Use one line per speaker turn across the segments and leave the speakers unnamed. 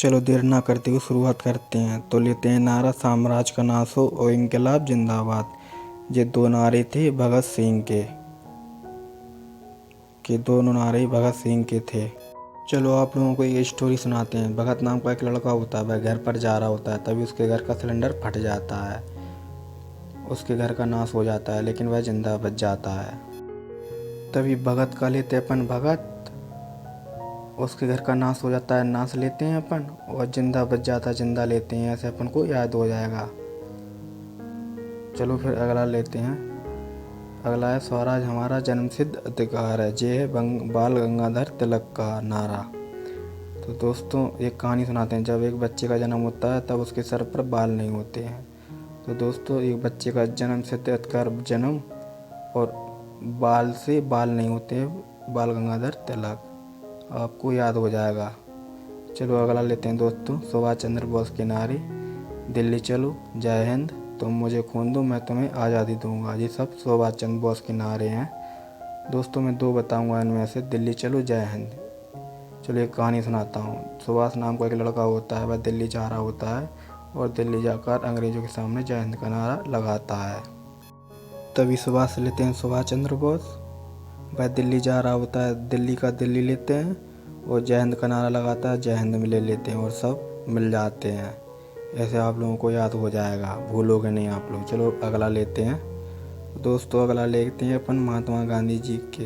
चलो देर ना करते हुए शुरुआत करते हैं। तो लेते हैं नारा साम्राज्य का नाश हो और इंकलाब जिंदाबाद। ये दो नारे थे भगत सिंह के दोनों नारे भगत सिंह के थे। चलो आप लोगों को ये स्टोरी सुनाते हैं। भगत नाम का एक लड़का होता है, वह घर पर जा रहा होता है, तभी उसके घर का सिलेंडर फट जाता है। उसके घर का नाश हो जाता है, लेकिन वह जिंदा बच जाता है। तभी भगत का लेते अपन भगत, उसके घर का नाश हो जाता है, नाश लेते हैं अपन, और जिंदा बच जाता है, जिंदा लेते हैं। ऐसे अपन को याद हो जाएगा। चलो फिर अगला लेते हैं। अगला है स्वराज हमारा जन्मसिद्ध अधिकार है, ये है बाल गंगाधर तिलक का नारा। तो दोस्तों एक कहानी सुनाते हैं। जब एक बच्चे का जन्म होता है तब उसके सर पर बाल नहीं होते हैं। तो दोस्तों एक बच्चे का जन्म सिद्ध अधिकार जन्म और बाल से बाल नहीं होते हैं, बाल गंगाधर तिलक, आपको याद हो जाएगा। चलो अगला लेते हैं दोस्तों। सुभाष चंद्र बोस के नारे, दिल्ली चलो, जय हिंद, तुम मुझे खून दो मैं तुम्हें आज़ादी दूंगा। ये सब सुभाष चंद्र बोस के नारे हैं। दोस्तों मैं दो बताऊंगा इनमें से, दिल्ली चलो, जय हिंद। चलो एक कहानी सुनाता हूँ। सुभाष नाम का एक लड़का होता है, वह दिल्ली जा रहा होता है और दिल्ली जाकर अंग्रेज़ों के सामने जय हिंद का नारा लगाता है। तभी सुभाष लेते हैं सुभाष चंद्र बोस, वह दिल्ली जा रहा होता है, दिल्ली का दिल्ली लेते हैं और जय हिंद का नारा लगाता है, जय हिंद में ले लेते हैं और सब मिल जाते हैं। ऐसे आप लोगों को याद हो जाएगा, भूलोगे नहीं आप लोग। चलो अगला लेते हैं दोस्तों। अगला लेते हैं अपन महात्मा गांधी जी के।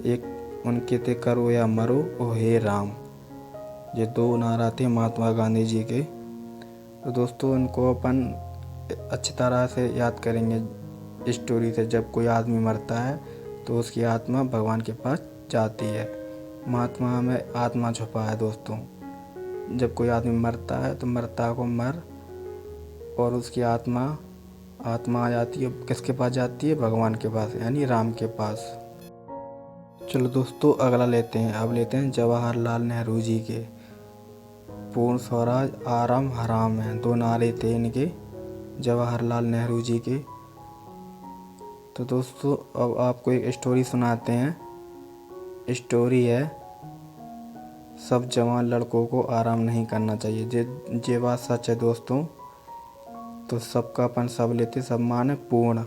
एक उनके थे करो या मरो ओ हे राम, ये दो नारा थे महात्मा गांधी जी के। तो दोस्तों इनको अपन अच्छी तरह से याद करेंगे स्टोरी से। जब कोई आदमी मरता है तो उसकी आत्मा भगवान के पास जाती है। महात्मा में आत्मा छुपा है दोस्तों। जब कोई आदमी मरता है तो मरता को मर और उसकी आत्मा आ जाती है, किसके पास जाती है? भगवान के पास, यानी राम के पास। चलो दोस्तों अगला लेते हैं। अब लेते हैं जवाहरलाल नेहरू जी के। पूर्ण स्वराज आराम हराम है, दो नारे थे इनके, जवाहरलाल नेहरू जी के। तो दोस्तों अब आपको एक स्टोरी सुनाते हैं। स्टोरी है सब जवान लड़कों को आराम नहीं करना चाहिए। ये बात सच है दोस्तों। तो सबका अपन सब लेते, सम्मान है पूर्ण।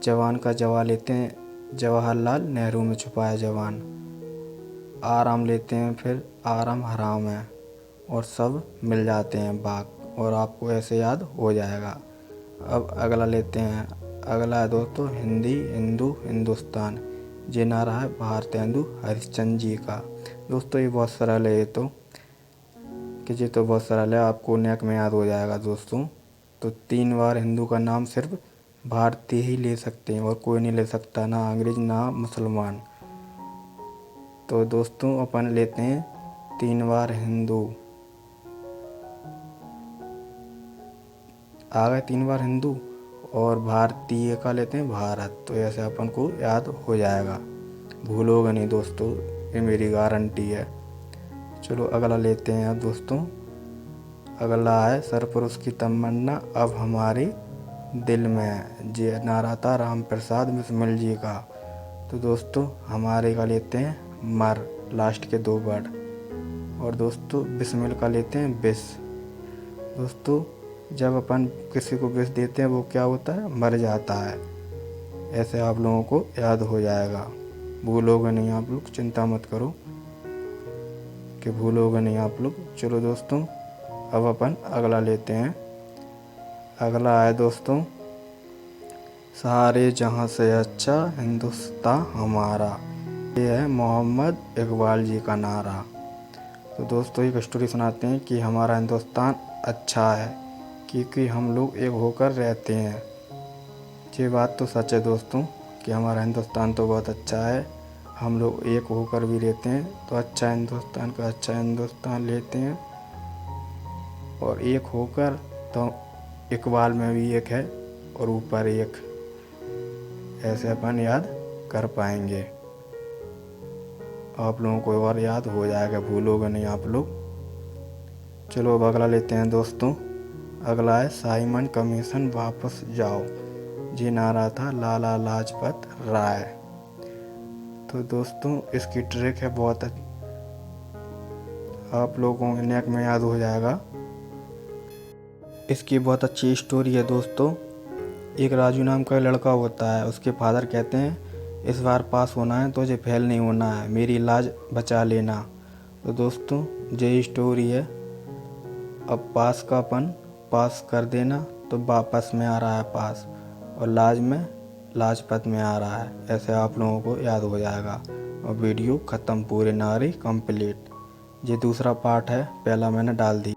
जवान का जवा लेते हैं, जवाहरलाल नेहरू में छुपा है जवान। आराम लेते हैं, फिर आराम हराम है और सब मिल जाते हैं बाग, और आपको ऐसे याद हो जाएगा। अब अगला लेते हैं। अगला है दोस्तों हिंदी हिंदू हिंदुस्तान, ये नारा है भारतेंदु हरिश्चंद्र जी का। दोस्तों ये बहुत सरल है, ये तो बहुत सरल है, आपको नेक में याद हो जाएगा दोस्तों। तो 3 बार हिंदू का नाम सिर्फ भारतीय ही ले सकते हैं और कोई नहीं ले सकता, ना अंग्रेज ना मुसलमान। तो दोस्तों अपन लेते हैं 3 बार हिंदू, आ गए 3 बार हिंदू, और भारतीय का लेते हैं भारत। तो ऐसे अपन को याद हो जाएगा, भूलोगे नहीं दोस्तों, ये मेरी गारंटी है। चलो अगला लेते हैं अब दोस्तों। अगला है सरपुरुष की तमन्ना अब हमारे दिल में है, ये नारा था राम प्रसाद बिस्मिल जी का। तो दोस्तों हमारे का लेते हैं मर, लास्ट के 2 वर्ड, और दोस्तों बिस्मिल का लेते हैं बिस। दोस्तों जब अपन किसी को विष देते हैं वो क्या होता है? मर जाता है। ऐसे आप लोगों को याद हो जाएगा, भूलोगे नहीं आप लोग, चिंता मत करो कि भूलोगे नहीं आप लोग। चलो दोस्तों अब अपन अगला लेते हैं। अगला है दोस्तों सारे जहां से अच्छा हिंदुस्तान हमारा, ये है मोहम्मद इकबाल जी का नारा। तो दोस्तों एक स्टोरी सुनाते हैं कि हमारा हिंदुस्तान अच्छा है क्योंकि हम लोग एक होकर रहते हैं। ये बात तो सच है दोस्तों कि हमारा हिंदुस्तान तो बहुत अच्छा है, हम लोग एक होकर भी रहते हैं। तो अच्छा हिंदुस्तान का अच्छा हिंदुस्तान लेते हैं, और एक होकर तो इकबाल में भी एक है और ऊपर एक, ऐसे अपन याद कर पाएंगे। आप लोगों को और याद हो जाएगा, भूलोगे नहीं आप लोग। चलो अब अगला लेते हैं दोस्तों। अगला है साइमन कमीशन वापस जाओ, ये नारा था लाला लाजपत राय। तो दोस्तों इसकी ट्रिक है बहुत आप लोगों के नेक में याद हो जाएगा। इसकी बहुत अच्छी स्टोरी है दोस्तों। एक राजू नाम का लड़का होता है, उसके फादर कहते हैं इस बार पास होना है तो तुझे फेल नहीं होना है, मेरी लाज बचा लेना। तो दोस्तों यही स्टोरी है। अब पास का अपन पास कर देना तो वापस में आ रहा है पास, और लाज में लाजपत में आ रहा है, ऐसे आप लोगों को याद हो जाएगा। और वीडियो ख़त्म, पूरे नारी कंप्लीट। ये दूसरा पार्ट है, पहला मैंने डाल दी।